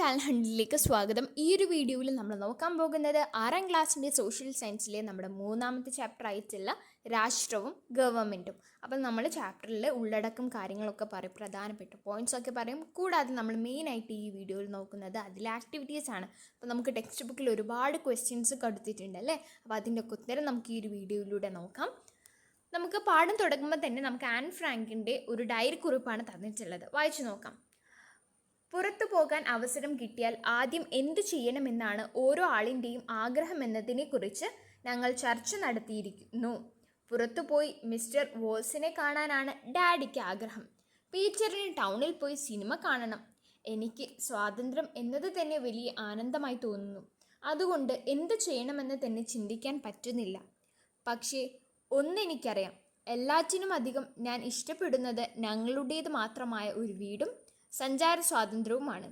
Talent ഹണ്ടിലേക്ക് സ്വാഗതം. ഈ ഒരു വീഡിയോയിൽ നമ്മൾ നോക്കാൻ പോകുന്നത് 6ാം ക്ലാസ്സിൻ്റെ സോഷ്യൽ സയൻസിലെ നമ്മുടെ 3ാമത്തെ ചാപ്റ്റർ ആയിട്ടുള്ള രാഷ്ട്രവും ഗവൺമെൻറ്റും. അപ്പം നമ്മൾ ചാപ്റ്ററിൽ ഉള്ളടക്കം കാര്യങ്ങളൊക്കെ പറയും, പ്രധാനപ്പെട്ട പോയിന്റ്സ് ഒക്കെ പറയും. കൂടാതെ നമ്മൾ മെയിനായിട്ട് ഈ വീഡിയോയിൽ നോക്കുന്നത് അതിലെ ആക്ടിവിറ്റീസ് ആണ്. അപ്പോൾ നമുക്ക് ടെക്സ്റ്റ് ബുക്കിൽ ഒരുപാട് ക്വസ്റ്റ്യൻസ് കൊടുത്തിട്ടുണ്ട് അല്ലേ. അപ്പോൾ അതിൻ്റെ ഒക്കെ ഉത്തരം നമുക്ക് ഈ ഒരു വീഡിയോയിലൂടെ നോക്കാം. നമുക്ക് പാഠം തുടങ്ങുമ്പോൾ തന്നെ നമുക്ക് ആൻ ഫ്രാങ്കിൻ്റെ ഒരു ഡയറി കുറിപ്പാണ് തന്നിട്ടുള്ളത്. വായിച്ചു നോക്കാം. പുറത്തു പോകാൻ അവസരം കിട്ടിയാൽ ആദ്യം എന്തു ചെയ്യണമെന്നാണ് ഓരോ ആളിൻ്റെയും ആഗ്രഹം എന്നതിനെക്കുറിച്ച് ഞങ്ങൾ ചർച്ച നടത്തിയിരിക്കുന്നു. പുറത്തുപോയി മിസ്റ്റർ വോൾസിനെ കാണാനാണ് ഡാഡിക്ക് ആഗ്രഹം. പീറ്ററിന് ടൗണിൽ പോയി സിനിമ കാണണം. എനിക്ക് സ്വാതന്ത്ര്യം എന്നത് തന്നെ വലിയ ആനന്ദമായി തോന്നുന്നു. അതുകൊണ്ട് എന്തു ചെയ്യണമെന്ന് തന്നെ ചിന്തിക്കാൻ പറ്റുന്നില്ല. പക്ഷേ ഒന്നെനിക്കറിയാം, എല്ലാറ്റിനും അധികം ഞാൻ ഇഷ്ടപ്പെടുന്നത് ഞങ്ങളുടേത് മാത്രമായ ഒരു വീടും സഞ്ചാര സ്വാതന്ത്ര്യവുമാണ്.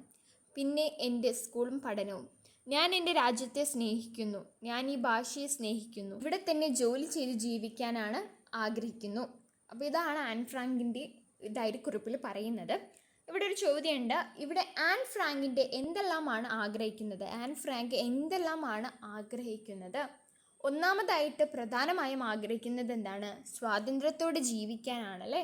പിന്നെ എൻ്റെ സ്കൂളും പഠനവും. ഞാൻ എൻ്റെ രാജ്യത്തെ സ്നേഹിക്കുന്നു. ഞാൻ ഈ ഭാഷയെ സ്നേഹിക്കുന്നു. ഇവിടെ തന്നെ ജോലി ചെയ്ത് ജീവിക്കാനാണ് ആഗ്രഹിക്കുന്നു. അപ്പോൾ ഇതാണ് ആൻ ഫ്രാങ്കിൻ്റെ ഡയറി കുറിപ്പിൽ പറയുന്നത്. ഇവിടെ ഒരു ചോദ്യമുണ്ട്. ഇവിടെ ആൻ ഫ്രാങ്കിൻ്റെ എന്തെല്ലാമാണ് ആഗ്രഹിക്കുന്നത്? ആൻ ഫ്രാങ്ക് എന്തെല്ലാമാണ് ആഗ്രഹിക്കുന്നത്? ഒന്നാമതായിട്ട് പ്രധാനമായും ആഗ്രഹിക്കുന്നത് എന്താണ്? സ്വാതന്ത്ര്യത്തോടെ ജീവിക്കാനാണല്ലേ.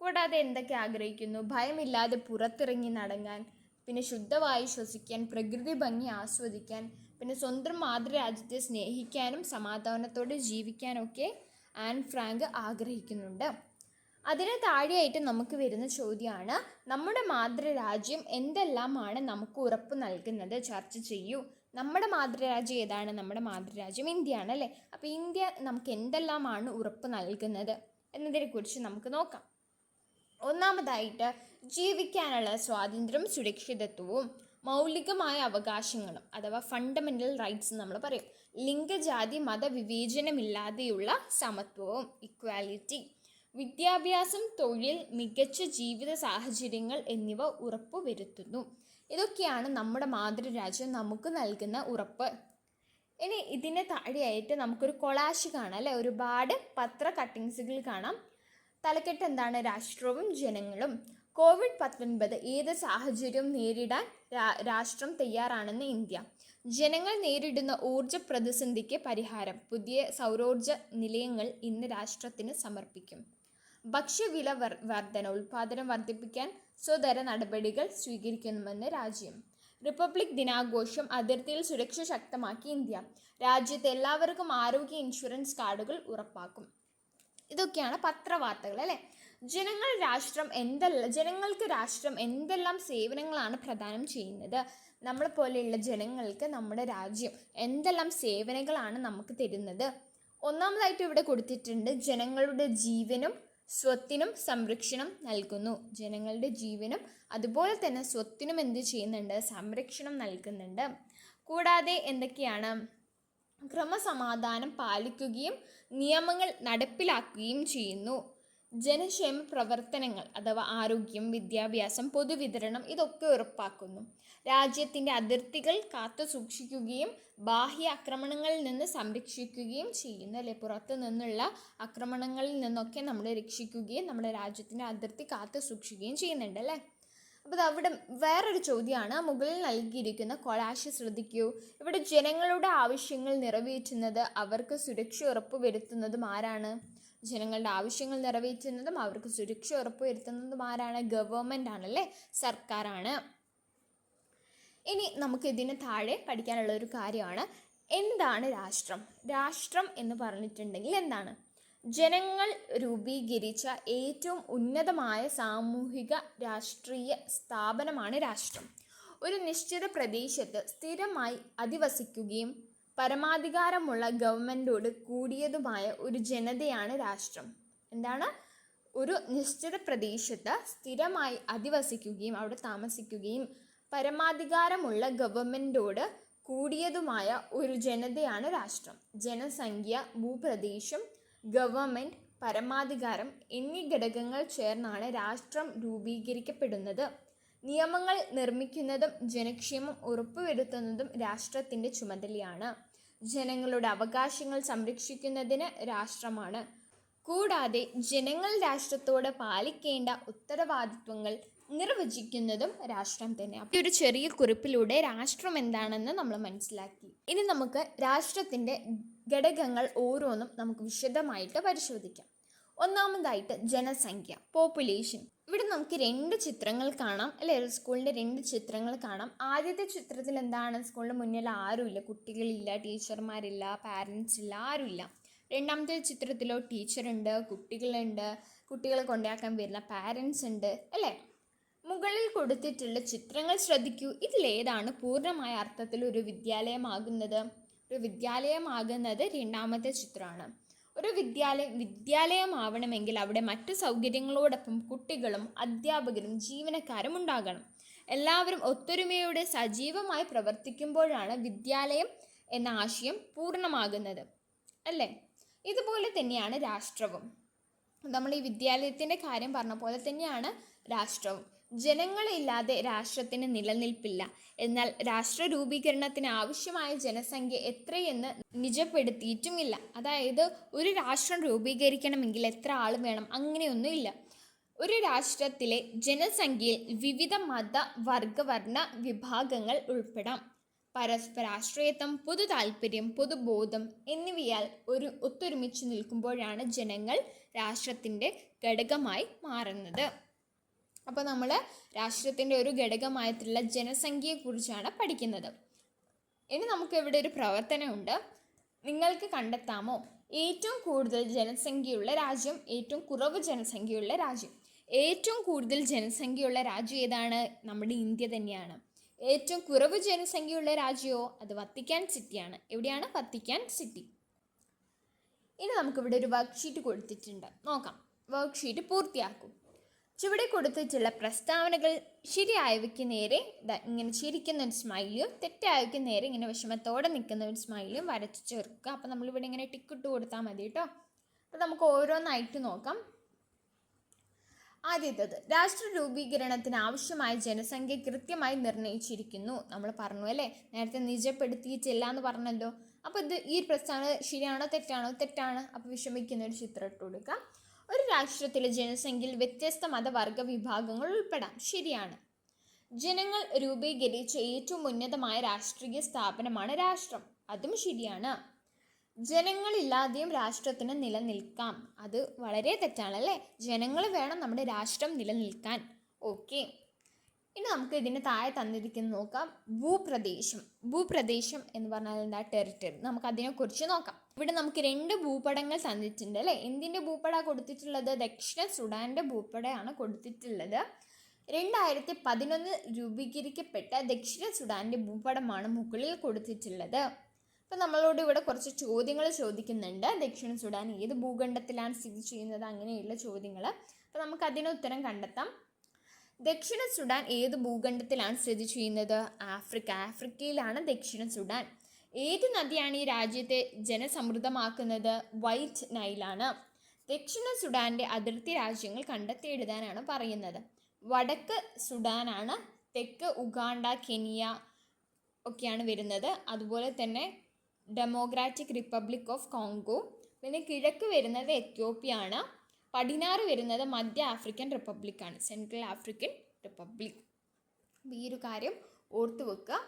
കൂടാതെ എന്തൊക്കെ ആഗ്രഹിക്കുന്നു? ഭയമില്ലാതെ പുറത്തിറങ്ങി നടങ്ങാൻ, പിന്നെ ശുദ്ധവായു ശ്വസിക്കാൻ, പ്രകൃതി ഭംഗി ആസ്വദിക്കാൻ, പിന്നെ സ്വന്തം മാതൃരാജ്യത്തെ സ്നേഹിക്കാനും സമാധാനത്തോടെ ജീവിക്കാനൊക്കെ ആൻ ഫ്രാങ്ക് ആഗ്രഹിക്കുന്നുണ്ട്. അതിന് താഴെയായിട്ട് നമുക്ക് വരുന്ന ചോദ്യമാണ്, നമ്മുടെ മാതൃരാജ്യം എന്തെല്ലാമാണ് നമുക്ക് ഉറപ്പ് നൽകുന്നത്? ചർച്ച ചെയ്യൂ. നമ്മുടെ മാതൃരാജ്യം ഏതാണ്? നമ്മുടെ മാതൃരാജ്യം ഇന്ത്യയാണ് അല്ലേ. അപ്പോൾ ഇന്ത്യ നമുക്ക് എന്തെല്ലാമാണ് ഉറപ്പ് നൽകുന്നത് എന്നതിനെക്കുറിച്ച് നമുക്ക് നോക്കാം. ഒന്നാമതായിട്ട് ജീവിക്കാനുള്ള സ്വാതന്ത്ര്യം, സുരക്ഷിതത്വവും മൗലികമായ അവകാശങ്ങളും അഥവാ ഫണ്ടമെൻ്റൽ റൈറ്റ്സ് നമ്മൾ പറയും. ലിംഗജാതി മത വിവേചനമില്ലാതെയുള്ള സമത്വവും, ഇക്വാലിറ്റി. വിദ്യാഭ്യാസം, തൊഴിൽ, മികച്ച ജീവിത സാഹചര്യങ്ങൾ എന്നിവ ഉറപ്പുവരുത്തുന്നു. ഇതൊക്കെയാണ് നമ്മുടെ മാതൃരാജ്യം നമുക്ക് നൽകുന്ന ഉറപ്പ്. ഇനി ഇതിന് താഴെയായിട്ട് നമുക്കൊരു കൊളാഷ് കാണാം അല്ലേ. ഒരുപാട് പത്ര കട്ടിങ്സുകൾ കാണാം. തലക്കെട്ട് എന്താണ്? രാഷ്ട്രവും ജനങ്ങളും. COVID-19 ഏത് സാഹചര്യവും നേരിടാൻ രാഷ്ട്രം തയ്യാറാണെന്ന് ഇന്ത്യ. ജനങ്ങൾ നേരിടുന്ന ഊർജ പ്രതിസന്ധിക്ക് പരിഹാരം. പുതിയ സൗരോർജ നിലയങ്ങൾ ഇന്ന് രാഷ്ട്രത്തിന് സമർപ്പിക്കും. ഭക്ഷ്യവില വർധന. ഉൽപാദനം വർദ്ധിപ്പിക്കാൻ സ്വതന്ത്ര നടപടികൾ സ്വീകരിക്കുമെന്ന് രാജ്യം. റിപ്പബ്ലിക് ദിനാഘോഷം. അതിർത്തിയിൽ സുരക്ഷ ശക്തമാക്കി ഇന്ത്യ. രാജ്യത്ത് എല്ലാവർക്കും ആരോഗ്യ ഇൻഷുറൻസ് കാർഡുകൾ ഉറപ്പാക്കും. ഇതൊക്കെയാണ് പത്രവാർത്തകൾ അല്ലേ. ജനങ്ങൾക്ക് രാഷ്ട്രം എന്തെല്ലാം സേവനങ്ങളാണ് പ്രദാനം ചെയ്യുന്നത്? നമ്മളെപ്പോലെയുള്ള ജനങ്ങൾക്ക് നമ്മുടെ രാജ്യം എന്തെല്ലാം സേവനങ്ങളാണ് നമുക്ക് തരുന്നത്? ഒന്നാമതായിട്ട് ഇവിടെ കൊടുത്തിട്ടുണ്ട്, ജനങ്ങളുടെ ജീവനും സ്വത്തിനും സംരക്ഷണം നൽകുന്നു. ജനങ്ങളുടെ ജീവനും അതുപോലെ തന്നെ സ്വത്തിനും എന്ത് ചെയ്യുന്നുണ്ട്? സംരക്ഷണം നൽകുന്നുണ്ട്. കൂടാതെ എന്തൊക്കെയാണ്? ക്രമസമാധാനം പാലിക്കുകയും നിയമങ്ങൾ നടപ്പിലാക്കുകയും ചെയ്യുന്നു. ജനക്ഷേമ പ്രവർത്തനങ്ങൾ അഥവാ ആരോഗ്യം, വിദ്യാഭ്യാസം, പൊതുവിതരണം ഇതൊക്കെ ഉറപ്പാക്കുന്നു. രാജ്യത്തിൻ്റെ അതിർത്തികൾ കാത്തു സൂക്ഷിക്കുകയും ബാഹ്യ ആക്രമണങ്ങളിൽ നിന്ന് സംരക്ഷിക്കുകയും ചെയ്യുന്നു അല്ലെ. പുറത്തു നിന്നുള്ള ആക്രമണങ്ങളിൽ നിന്നൊക്കെ നമ്മളെ രക്ഷിക്കുകയും നമ്മുടെ രാജ്യത്തിൻ്റെ അതിർത്തി കാത്തു സൂക്ഷിക്കുകയും ചെയ്യുന്നുണ്ട് അല്ലേ. അപ്പോൾ അവിടെ വേറൊരു ചോദ്യമാണ്. മുകളിൽ നൽകിയിരിക്കുന്ന കൊളാഷ് ശ്രദ്ധിക്കൂ. ഇവിടെ ജനങ്ങളുടെ ആവശ്യങ്ങൾ നിറവേറ്റുന്നത്, അവർക്ക് സുരക്ഷ ഉറപ്പുവരുത്തുന്നതും ആരാണ്? ജനങ്ങളുടെ ആവശ്യങ്ങൾ നിറവേറ്റുന്നതും അവർക്ക് സുരക്ഷ ഉറപ്പുവരുത്തുന്നതും ആരാണ്? ഗവൺമെൻറ് ആണല്ലേ, സർക്കാരാണ്. ഇനി നമുക്ക് ഇതിന് താഴെ പഠിക്കാനുള്ള ഒരു കാര്യമാണ്, എന്താണ് രാഷ്ട്രം? രാഷ്ട്രം എന്ന് പറഞ്ഞിട്ടുണ്ടെങ്കിൽ എന്താണ്? ജനങ്ങൾ രൂപീകരിച്ച ഏറ്റവും ഉന്നതമായ സാമൂഹിക രാഷ്ട്രീയ സ്ഥാപനമാണ് രാഷ്ട്രം. ഒരു നിശ്ചിത പ്രദേശത്ത് സ്ഥിരമായി അധിവസിക്കുകയും പരമാധികാരമുള്ള ഗവൺമെൻറ്റോട് കൂടിയതുമായ ഒരു ജനതയാണ് രാഷ്ട്രം. എന്താണ്? ഒരു നിശ്ചിത പ്രദേശത്ത് സ്ഥിരമായി അധിവസിക്കുകയും അവിടെ താമസിക്കുകയും പരമാധികാരമുള്ള ഗവൺമെൻറ്റോട് കൂടിയതുമായ ഒരു ജനതയാണ് രാഷ്ട്രം. ജനസംഖ്യ, ഭൂപ്രദേശം, ഗവൺമെൻറ്, പരമാധികാരം എന്നീ ഘടകങ്ങൾ ചേർന്നാണ് രാഷ്ട്രം രൂപീകരിക്കപ്പെടുന്നത്. നിയമങ്ങൾ നിർമ്മിക്കുന്നതും ജനക്ഷേമം ഉറപ്പുവരുത്തുന്നതും രാഷ്ട്രത്തിൻ്റെ ചുമതലയാണ്. ജനങ്ങളുടെ അവകാശങ്ങൾ സംരക്ഷിക്കുന്നതിന് രാഷ്ട്രമാണ്. കൂടാതെ ജനങ്ങൾ രാഷ്ട്രത്തോട് പാലിക്കേണ്ട ഉത്തരവാദിത്വങ്ങൾ നിർവചിക്കുന്നതും രാഷ്ട്രം തന്നെ. അപ്പോൾ ഈ ഒരു ചെറിയ കുറിപ്പിലൂടെ രാഷ്ട്രം എന്താണെന്ന് നമ്മൾ മനസ്സിലാക്കി. ഇനി നമുക്ക് രാഷ്ട്രത്തിൻ്റെ ഘടകങ്ങൾ ഓരോന്നും നമുക്ക് വിശദമായിട്ട് പരിശോധിക്കാം. ഒന്നാമതായിട്ട് ജനസംഖ്യ, പോപ്പുലേഷൻ. ഇവിടെ നമുക്ക് 2 ചിത്രങ്ങൾ കാണാം അല്ലേ? സ്കൂളിൻ്റെ 2 ചിത്രങ്ങൾ കാണാം. ആദ്യത്തെ ചിത്രത്തിൽ എന്താണ്? സ്കൂളിൻ്റെ മുന്നിൽ ആരുമില്ല, കുട്ടികളില്ല, ടീച്ചർമാരില്ല, പാരൻസ് ഇല്ല, ആരുമില്ല. രണ്ടാമത്തെ ചിത്രത്തിലോ ടീച്ചറുണ്ട്, കുട്ടികളുണ്ട്, കുട്ടികളെ കൊണ്ടാക്കാൻ വരുന്ന പാരൻസ് ഉണ്ട് അല്ലേ? മുകളിൽ കൊടുത്തിട്ടുള്ള ചിത്രങ്ങൾ ശ്രദ്ധിക്കൂ. ഇതിലേതാണ് പൂർണ്ണമായ അർത്ഥത്തിൽ ഒരു വിദ്യാലയമാകുന്നത്? ഒരു വിദ്യാലയമാകുന്നത് രണ്ടാമത്തെ ചിത്രമാണ്. ഒരു വിദ്യാലയമാവണമെങ്കിൽ അവിടെ മറ്റു സൗകര്യങ്ങളോടൊപ്പം കുട്ടികളും അധ്യാപകരും ജീവനക്കാരും ഉണ്ടാകണം. എല്ലാവരും ഒത്തൊരുമയോടെ സജീവമായി പ്രവർത്തിക്കുമ്പോഴാണ് വിദ്യാലയം എന്ന ആശയം പൂർണ്ണമാകുന്നത് അല്ലേ? ഇതുപോലെ തന്നെയാണ് രാഷ്ട്രവും. നമ്മൾ ഈ വിദ്യാലയത്തിൻ്റെ കാര്യം പറഞ്ഞ പോലെ തന്നെയാണ് രാഷ്ട്രവും. ജനങ്ങളില്ലാതെ രാഷ്ട്രത്തിന് നിലനിൽപ്പില്ല. എന്നാൽ രാഷ്ട്ര രൂപീകരണത്തിന് ആവശ്യമായ ജനസംഖ്യ എത്രയെന്ന് നിജപ്പെടുത്തിയിട്ടുമില്ല. അതായത് ഒരു രാഷ്ട്രം രൂപീകരിക്കണമെങ്കിൽ എത്ര ആൾ വേണം അങ്ങനെയൊന്നുമില്ല. ഒരു രാഷ്ട്രത്തിലെ ജനസംഖ്യയിൽ വിവിധ മത, വർഗ, വർണ്ണ വിഭാഗങ്ങൾ ഉൾപ്പെടാം. പരസ്പരാശ്രയത്വം, പൊതു താല്പര്യം, പൊതുബോധം എന്നിവയാൽ ഒത്തൊരുമിച്ച് നിൽക്കുമ്പോഴാണ് ജനങ്ങൾ രാഷ്ട്രത്തിൻ്റെ ഘടകമായി മാറുന്നത്. അപ്പോൾ നമ്മൾ രാഷ്ട്രത്തിൻ്റെ ഒരു ഘടകമായിട്ടുള്ള ജനസംഖ്യയെക്കുറിച്ചാണ് പഠിക്കുന്നത്. ഇനി നമുക്ക് ഇവിടെ ഒരു പ്രവർത്തനമുണ്ട്. നിങ്ങൾക്ക് കണ്ടെത്താമോ ഏറ്റവും കൂടുതൽ ജനസംഖ്യയുള്ള രാജ്യം, ഏറ്റവും കുറവ് ജനസംഖ്യയുള്ള രാജ്യം? ഏറ്റവും കൂടുതൽ ജനസംഖ്യയുള്ള രാജ്യം ഏതാണ്? നമ്മുടെ ഇന്ത്യ തന്നെയാണ്. ഏറ്റവും കുറവ് ജനസംഖ്യയുള്ള രാജ്യമോ? അത് വത്തിക്കാൻ സിറ്റിയാണ്. എവിടെയാണ്? Vatican city. ഇനി നമുക്കിവിടെ ഒരു വർക്ക്ഷീറ്റ് കൊടുത്തിട്ടുണ്ട്, നോക്കാം. വർക്ക്ഷീറ്റ് പൂർത്തിയാക്കും. ചുവടെ കൊടുത്തിട്ടുള്ള പ്രസ്താവനകൾ ശരിയായവയ്ക്ക് നേരെ ഇങ്ങനെ ചിരിക്കുന്ന ഒരു സ്മൈലും തെറ്റായവയ്ക്ക് നേരെ ഇങ്ങനെ വിഷമത്തോടെ നിൽക്കുന്ന ഒരു സ്മൈലും വരച്ച് ചേർക്കുക. അപ്പോൾ നമ്മളിവിടെ ഇങ്ങനെ ടിക്കിട്ട് കൊടുത്താൽ മതി കേട്ടോ. അപ്പോൾ നമുക്ക് ഓരോന്നായിട്ട് നോക്കാം. ആദ്യത്തേത്, രാഷ്ട്ര രൂപീകരണത്തിന് ആവശ്യമായ ജനസംഖ്യ കൃത്യമായി നിർണയിച്ചിരിക്കുന്നു. നമ്മൾ പറഞ്ഞു അല്ലേ, നേരത്തെ നിജപ്പെടുത്തിയിട്ടില്ല എന്ന് പറഞ്ഞല്ലോ. അപ്പോൾ ഈ പ്രസ്താവന ശരിയാണോ തെറ്റാണോ? തെറ്റാണ്. അപ്പോൾ വിഷമിക്കുന്ന ഒരു ചിത്രം ഇട്ട് കൊടുക്കാം. ഒരു രാഷ്ട്രത്തിലെ ജനസംഖ്യയിൽ വ്യത്യസ്ത മതവർഗ വിഭാഗങ്ങൾ ഉൾപ്പെടാം. ശരിയാണ്. ജനങ്ങൾ രൂപീകരിച്ച ഏറ്റവും ഉന്നതമായ രാഷ്ട്രീയ സ്ഥാപനമാണ് രാഷ്ട്രം. അതും ശരിയാണ്. ജനങ്ങളില്ലാതെയും രാഷ്ട്രത്തിന് നിലനിൽക്കാം. അത് വളരെ തെറ്റാണല്ലേ. ജനങ്ങൾ വേണം നമ്മുടെ രാഷ്ട്രം നിലനിൽക്കാൻ. ഓക്കെ, ഇനി നമുക്ക് ഇതിന് താഴെ തന്നിരിക്കുന്നത് നോക്കാം. ഭൂപ്രദേശം. ഭൂപ്രദേശം എന്ന് പറഞ്ഞാൽ എന്താ? ടെറിട്ടറി. നമുക്ക് അതിനെക്കുറിച്ച് നോക്കാം. ഇവിടെ നമുക്ക് 2 ഭൂപടങ്ങൾ തന്നിട്ടുണ്ട് അല്ലേ? എന്തിൻ്റെ ഭൂപട കൊടുത്തിട്ടുള്ളത്? ദക്ഷിണ സുഡാൻ്റെ ഭൂപടയാണ് കൊടുത്തിട്ടുള്ളത്. 2011 രൂപീകരിക്കപ്പെട്ട ദക്ഷിണ സുഡാൻ്റെ ഭൂപടമാണ് മുകളിൽ കൊടുത്തിട്ടുള്ളത്. അപ്പോൾ നമ്മളോട് ഇവിടെ കുറച്ച് ചോദ്യങ്ങൾ ചോദിക്കുന്നുണ്ട്. ദക്ഷിണ സുഡാൻ ഏത് ഭൂഖണ്ഡത്തിലാണ് സ്ഥിതി ചെയ്യുന്നത്? അങ്ങനെയുള്ള ചോദ്യങ്ങൾ. അപ്പോൾ നമുക്ക് അതിന് ഉത്തരം കണ്ടെത്താം. ദക്ഷിണ സുഡാൻ ഏത് ഭൂഖണ്ഡത്തിലാണ് സ്ഥിതി ചെയ്യുന്നത്? ആഫ്രിക്കയിലാണ് ദക്ഷിണ സുഡാൻ. ഏത് നദിയാണ് ഈ രാജ്യത്തെ ജനസമൃദ്ധമാക്കുന്നത്? വൈറ്റ് നൈലാണ്. ദക്ഷിണ സുഡാൻ്റെ അതിർത്തി രാജ്യങ്ങൾ കണ്ടെത്തി എഴുതാനാണ് പറയുന്നത്. വടക്ക് സുഡാനാണ്, തെക്ക് ഉഗാണ്ട, കെനിയ ഒക്കെയാണ് വരുന്നത്. അതുപോലെ തന്നെ ഡെമോക്രാറ്റിക് റിപ്പബ്ലിക് ഓഫ് കോങ്കോ. പിന്നെ കിഴക്ക് വരുന്നത് എത്യോപ്യ ആണ്. പടിഞ്ഞാറ് വരുന്നത് മധ്യ ആഫ്രിക്കൻ റിപ്പബ്ലിക്കാണ്, സെൻട്രൽ ആഫ്രിക്കൻ റിപ്പബ്ലിക്. ഈ ഒരു കാര്യം ഓർത്തു വെക്കുക.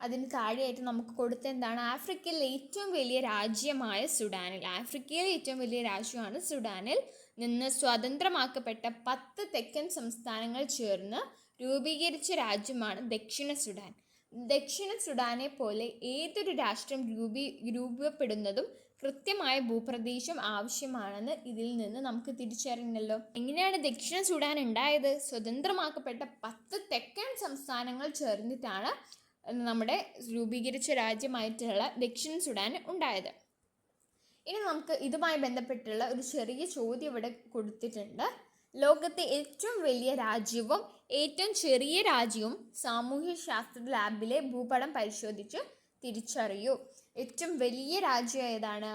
അതിന് താഴെയായിട്ട് നമുക്ക് കൊടുത്ത എന്താണ്? ആഫ്രിക്കയിലെ ഏറ്റവും വലിയ രാജ്യമായ സുഡാനിൽ, ആഫ്രിക്കയിലെ ഏറ്റവും വലിയ രാജ്യമാണ് സുഡാനിൽ നിന്ന് സ്വതന്ത്രമാക്കപ്പെട്ട 10 തെക്കൻ സംസ്ഥാനങ്ങൾ ചേർന്ന് രൂപീകരിച്ച രാജ്യമാണ് ദക്ഷിണ സുഡാൻ. ദക്ഷിണ സുഡാനെ പോലെ ഏതൊരു രാഷ്ട്രം രൂപപ്പെടുന്നതും കൃത്യമായ ഭൂപ്രദേശം ആവശ്യമാണെന്ന് ഇതിൽ നിന്ന് നമുക്ക് തിരിച്ചറിഞ്ഞല്ലോ. എങ്ങനെയാണ് ദക്ഷിണ സുഡാൻ ഉണ്ടായത്? സ്വതന്ത്രമാക്കപ്പെട്ട 10 തെക്കൻ സംസ്ഥാനങ്ങൾ ചേർന്നിട്ടാണ് നമ്മുടെ രൂപീകരിച്ച രാജ്യമായിട്ടുള്ള ദക്ഷിണ സുഡാൻ ഉണ്ടായത്. ഇനി നമുക്ക് ഇതുമായി ബന്ധപ്പെട്ടുള്ള ഒരു ചെറിയ ചോദ്യം ഇവിടെ കൊടുത്തിട്ടുണ്ട്. ലോകത്തെ ഏറ്റവും വലിയ രാജ്യവും ഏറ്റവും ചെറിയ രാജ്യവും സാമൂഹ്യശാസ്ത്ര ലാബിലെ ഭൂപടം പരിശോധിച്ച് തിരിച്ചറിയൂ. ഏറ്റവും വലിയ രാജ്യം ഏതാണ്?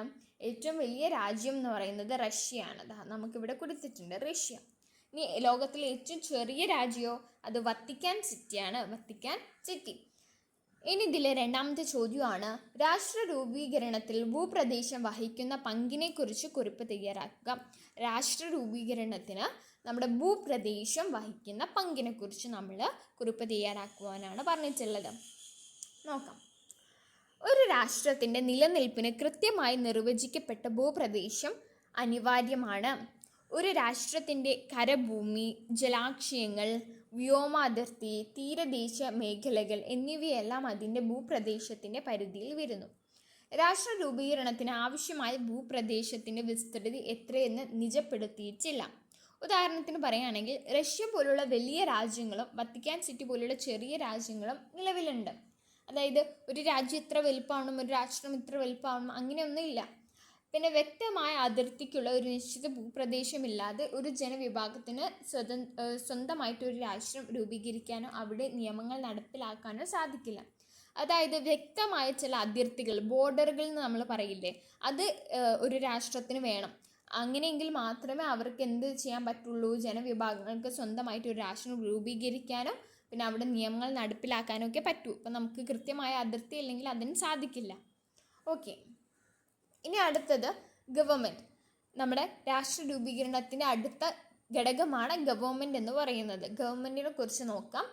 ഏറ്റവും വലിയ രാജ്യം എന്ന് പറയുന്നത് റഷ്യയാണ്. നമുക്കിവിടെ കൊടുത്തിട്ടുണ്ട് റഷ്യ. ഇനി ലോകത്തിലെ ഏറ്റവും ചെറിയ രാജ്യമോ? അത് വത്തിക്കാൻ സിറ്റിയാണ്, വത്തിക്കാൻ സിറ്റി. ഇനി ഇതിലെ രണ്ടാമത്തെ ചോദ്യമാണ് രാഷ്ട്ര രൂപീകരണത്തിൽ ഭൂപ്രദേശം വഹിക്കുന്ന പങ്കിനെക്കുറിച്ച് കുറിപ്പ് തയ്യാറാക്കുക. രാഷ്ട്ര രൂപീകരണത്തിന് നമ്മുടെ ഭൂപ്രദേശം വഹിക്കുന്ന പങ്കിനെക്കുറിച്ച് നമ്മൾ കുറിപ്പ് തയ്യാറാക്കുവാനാണ് പറഞ്ഞിട്ടുള്ളത്. നോക്കാം. ഒരു രാഷ്ട്രത്തിൻ്റെ നിലനിൽപ്പിന് കൃത്യമായി നിർവചിക്കപ്പെട്ട ഭൂപ്രദേശം അനിവാര്യമാണ്. ഒരു രാഷ്ട്രത്തിൻ്റെ കരഭൂമി, ജലാശയങ്ങൾ, വ്യോമാതിർത്തി, തീരദേശ മേഖലകൾ എന്നിവയെല്ലാം അതിൻ്റെ ഭൂപ്രദേശത്തിൻ്റെ പരിധിയിൽ വരുന്നു. രാഷ്ട്ര രൂപീകരണത്തിന് ആവശ്യമായ ഭൂപ്രദേശത്തിൻ്റെ വിസ്തൃതി എത്രയെന്ന് നിജപ്പെടുത്തിയിട്ടില്ല. ഉദാഹരണത്തിന് പറയുകയാണെങ്കിൽ റഷ്യ പോലുള്ള വലിയ രാജ്യങ്ങളും വത്തിക്കാൻ സിറ്റി പോലുള്ള ചെറിയ രാജ്യങ്ങളും നിലവിലുണ്ട്. അതായത് ഒരു രാജ്യം ഇത്ര വലുപ്പമാവണം, ഒരു രാഷ്ട്രം ഇത്ര വലുപ്പമാവണം, അങ്ങനെയൊന്നുമില്ല. പിന്നെ വ്യക്തമായ അതിർത്തിക്കുള്ള ഒരു നിശ്ചിത ഭൂപ്രദേശമില്ലാതെ ഒരു ജനവിഭാഗത്തിന് സ്വന്തമായിട്ട് ഒരു രാഷ്ട്രം രൂപീകരിക്കാനോ അവിടെ നിയമങ്ങൾ നടപ്പിലാക്കാനോ സാധിക്കില്ല. അതായത് വ്യക്തമായ ചില അതിർത്തികൾ, ബോർഡറുകൾ എന്ന് നമ്മൾ പറയില്ലേ, അത് ഒരു രാഷ്ട്രത്തിന് വേണം. അങ്ങനെയെങ്കിൽ മാത്രമേ അവർക്ക് എന്ത് ചെയ്യാൻ പറ്റുള്ളൂ, ജനവിഭാഗങ്ങൾക്ക് സ്വന്തമായിട്ട് ഒരു രാഷ്ട്രം രൂപീകരിക്കാനോ പിന്നെ അവിടെ നിയമങ്ങൾ നടപ്പിലാക്കാനോ ഒക്കെ പറ്റൂ. അപ്പം നമുക്ക് കൃത്യമായ അതിർത്തി ഇല്ലെങ്കിൽ അതിന് സാധിക്കില്ല. ഓക്കെ, ഇനി അടുത്തത് ഗവൺമെൻറ്. നമ്മുടെ രാഷ്ട്ര രൂപീകരണത്തിൻ്റെ അടുത്ത ഘടകമാണ് ഗവൺമെൻറ് എന്ന് പറയുന്നത്. ഗവൺമെൻറ്റിനെ കുറിച്ച് നോക്കാം.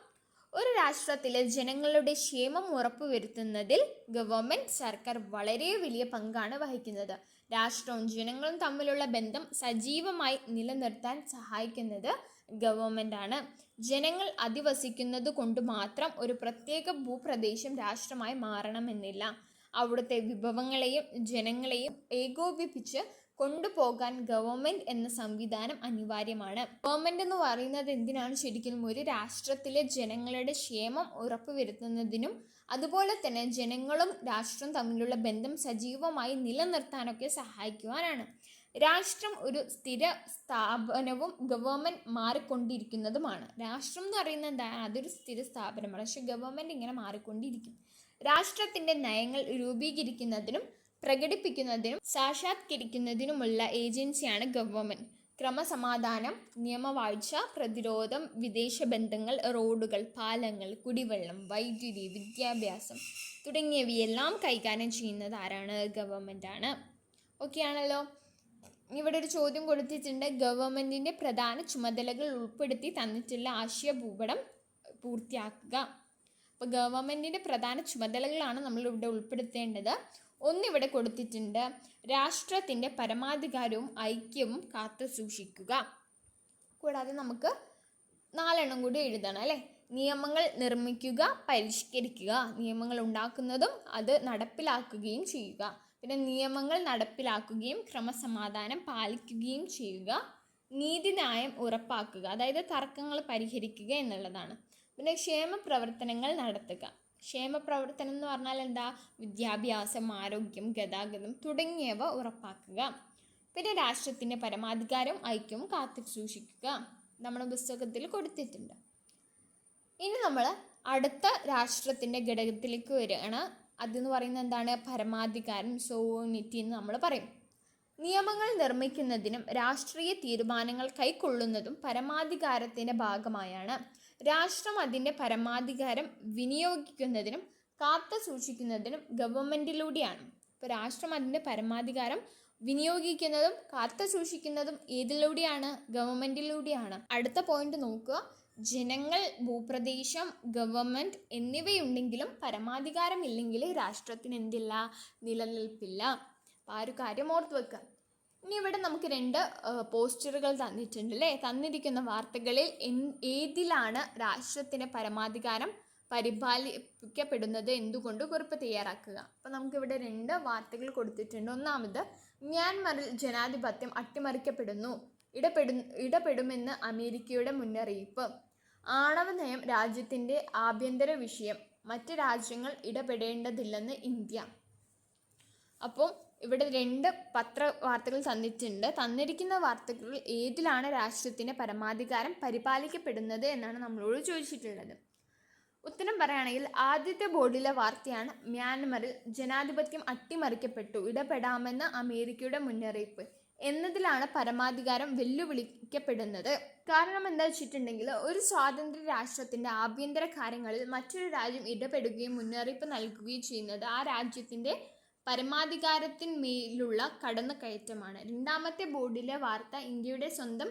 ഒരു രാഷ്ട്രത്തിലെ ജനങ്ങളുടെ ക്ഷേമം ഉറപ്പുവരുത്തുന്നതിൽ ഗവൺമെൻറ്, സർക്കാർ വളരെ വലിയ പങ്കാണ് വഹിക്കുന്നത്. രാഷ്ട്രവും ജനങ്ങളും തമ്മിലുള്ള ബന്ധം സജീവമായി നിലനിർത്താൻ സഹായിക്കുന്നത് ഗവൺമെൻറ്റാണ്. ജനങ്ങൾ അധിവസിക്കുന്നത് കൊണ്ട് മാത്രം ഒരു പ്രത്യേക ഭൂപ്രദേശം രാഷ്ട്രമായി മാറണമെന്നില്ല. അവിടുത്തെ വിഭവങ്ങളെയും ജനങ്ങളെയും ഏകോപിപ്പിച്ച് കൊണ്ടുപോകാൻ ഗവൺമെൻറ് എന്ന സംവിധാനം അനിവാര്യമാണ്. ഗവൺമെൻറ് എന്ന് പറയുന്നത് എന്തിനാണ് ശരിക്കും? ഒരു രാഷ്ട്രത്തിലെ ജനങ്ങളുടെ ക്ഷേമം ഉറപ്പുവരുത്തുന്നതിനും അതുപോലെ തന്നെ ജനങ്ങളും രാഷ്ട്രവും തമ്മിലുള്ള ബന്ധം സജീവമായി നിലനിർത്താനൊക്കെ സഹായിക്കുവാനാണ്. രാഷ്ട്രം ഒരു സ്ഥിര സ്ഥാപനവും ഗവൺമെൻറ് മാറിക്കൊണ്ടിരിക്കുന്നതുമാണ്. രാഷ്ട്രം എന്ന് പറയുന്നത് എന്താണ്? അതൊരു സ്ഥിര സ്ഥാപനമാണ്. പക്ഷെ ഗവൺമെൻറ് ഇങ്ങനെ മാറിക്കൊണ്ടിരിക്കും. രാഷ്ട്രത്തിൻ്റെ നയങ്ങൾ രൂപീകരിക്കുന്നതിനും പ്രകടിപ്പിക്കുന്നതിനും സാക്ഷാത്കരിക്കുന്നതിനുമുള്ള ഏജൻസിയാണ് ഗവൺമെൻറ്. ക്രമസമാധാനം, നിയമവാഴ്ച, പ്രതിരോധം, വിദേശ ബന്ധങ്ങൾ, റോഡുകൾ, പാലങ്ങൾ, കുടിവെള്ളം, വൈദ്യുതി, വിദ്യാഭ്യാസം തുടങ്ങിയവയെല്ലാം കൈകാര്യം ചെയ്യുന്നത് ആരാണ്? ഗവൺമെൻറ്റാണ്. ഓക്കെ ആണല്ലോ. ഇവിടെ ഒരു ചോദ്യം കൊടുത്തിട്ടുണ്ട്. ഗവൺമെൻറ്റിൻ്റെ പ്രധാന ചുമതലകൾ ഉൾപ്പെടുത്തി തന്നിട്ടുള്ള ആശയ ഭൂപടം പൂർത്തിയാക്കുക. അപ്പോൾ ഗവൺമെൻറ്റിൻ്റെ പ്രധാന ചുമതലകളാണ് നമ്മളിവിടെ ഉൾപ്പെടുത്തേണ്ടത്. ഒന്നിവിടെ കൊടുത്തിട്ടുണ്ട്, രാഷ്ട്രത്തിൻ്റെ പരമാധികാരവും ഐക്യവും കാത്തു സൂക്ഷിക്കുക. കൂടാതെ നമുക്ക് 4 എണ്ണം കൂടി എഴുതണം അല്ലേ. നിയമങ്ങൾ നിർമ്മിക്കുക, പരിഷ്കരിക്കുക, നിയമങ്ങൾ ഉണ്ടാക്കുന്നതും അത് നടപ്പിലാക്കുകയും ചെയ്യുക. പിന്നെ നിയമങ്ങൾ നടപ്പിലാക്കുകയും ക്രമസമാധാനം പാലിക്കുകയും ചെയ്യുക, നീതിന്യായം ഉറപ്പാക്കുക, അതായത് തർക്കങ്ങൾ പരിഹരിക്കുക എന്നുള്ളതാണ്. പിന്നെ ക്ഷേമ പ്രവർത്തനങ്ങൾ നടത്തുക. ക്ഷേമ പ്രവർത്തനം എന്ന് പറഞ്ഞാൽ എന്താ? വിദ്യാഭ്യാസം, ആരോഗ്യം, ഗതാഗതം തുടങ്ങിയവ ഉറപ്പാക്കുക. പിന്നെ രാഷ്ട്രത്തിൻ്റെ പരമാധികാരം ഐക്യവും കാത്തു സൂക്ഷിക്കുക. നമ്മുടെ പുസ്തകത്തിൽ കൊടുത്തിട്ടുണ്ട്. ഇനി നമ്മൾ അടുത്ത രാഷ്ട്രത്തിൻ്റെ ഘടകത്തിലേക്ക് വരികയാണ്. അതെന്ന് പറയുന്നത് എന്താണ്? പരമാധികാരം, സോവറിനിറ്റി എന്ന് നമ്മൾ പറയും. നിയമങ്ങൾ നിർമ്മിക്കുന്നതിനും രാഷ്ട്രീയ തീരുമാനങ്ങൾ കൈക്കൊള്ളുന്നതും പരമാധികാരത്തിൻ്റെ ഭാഗമായാണ്. രാഷ്ട്രം അതിൻ്റെ പരമാധികാരം വിനിയോഗിക്കുന്നതിനും കാത്തു സൂക്ഷിക്കുന്നതിനും ഗവൺമെൻറ്റിലൂടെയാണ്. ഇപ്പോൾ രാഷ്ട്രം അതിൻ്റെ പരമാധികാരം വിനിയോഗിക്കുന്നതും കാത്തു സൂക്ഷിക്കുന്നതും ഏതിലൂടെയാണ്? ഗവൺമെൻറ്റിലൂടെയാണ്. അടുത്ത പോയിന്റ് നോക്കുക. ജനങ്ങൾ, ഭൂപ്രദേശം, ഗവൺമെൻറ് എന്നിവയുണ്ടെങ്കിലും പരമാധികാരം ഇല്ലെങ്കിൽ രാഷ്ട്രത്തിന് എന്തില്ല? നിലനിൽപ്പില്ല. അപ്പോൾ ആ ഒരു കാര്യം ഓർത്ത് വെക്കുക. ഇനി ഇവിടെ നമുക്ക് 2 പോസ്റ്ററുകൾ തന്നിട്ടുണ്ട് അല്ലേ. തന്നിരിക്കുന്ന വാർത്തകളിൽ ഏതിലാണ് രാഷ്ട്രത്തിൻ്റെ പരമാധികാരം പരിപാലിക്കപ്പെടുന്നത് എന്തുകൊണ്ട് കുറിപ്പ് തയ്യാറാക്കുക. അപ്പോൾ നമുക്കിവിടെ 2 വാർത്തകൾ കൊടുത്തിട്ടുണ്ട്. ഒന്നാമത്, മ്യാൻമറിൽ ജനാധിപത്യം അട്ടിമറിക്കപ്പെടുന്നു, ഇടപെടുമെന്ന് അമേരിക്കയുടെ മുന്നറിയിപ്പ്. ആണവ നയം രാജ്യത്തിൻ്റെ ആഭ്യന്തര വിഷയം, മറ്റ് രാജ്യങ്ങൾ ഇടപെടേണ്ടതില്ലെന്ന് ഇന്ത്യ. അപ്പോൾ ഇവിടെ 2 വാർത്തകൾ തന്നിട്ടുണ്ട്. തന്നിരിക്കുന്ന വാർത്തകൾ ഏതിലാണ് രാഷ്ട്രത്തിൻ്റെ പരമാധികാരം പരിപാലിക്കപ്പെടുന്നത് എന്നാണ് നമ്മളോട് ചോദിച്ചിട്ടുള്ളത്. ഉത്തരം പറയുകയാണെങ്കിൽ ആദ്യത്തെ ബോർഡിലെ വാർത്തയാണ് മ്യാൻമറിൽ ജനാധിപത്യം അട്ടിമറിക്കപ്പെട്ടു, ഇടപെടാമെന്ന് അമേരിക്കയുടെ മുന്നറിയിപ്പ്. എന്നതിലാണ് പരമാധികാരം വെല്ലുവിളിക്കപ്പെടുന്നത്. കാരണം എന്താ വെച്ചിട്ടുണ്ടെങ്കിൽ, ഒരു സ്വാതന്ത്ര്യ രാഷ്ട്രത്തിൻ്റെ ആഭ്യന്തര കാര്യങ്ങളിൽ മറ്റൊരു രാജ്യം ഇടപെടുകയും മുന്നറിയിപ്പ് നൽകുകയും ചെയ്യുന്നത് ആ രാജ്യത്തിൻ്റെ പരമാധികാരത്തിന്മേലുള്ള കടന്നുകയറ്റമാണ്. രണ്ടാമത്തെ ബോർഡിലെ വാർത്ത ഇന്ത്യയുടെ സ്വന്തം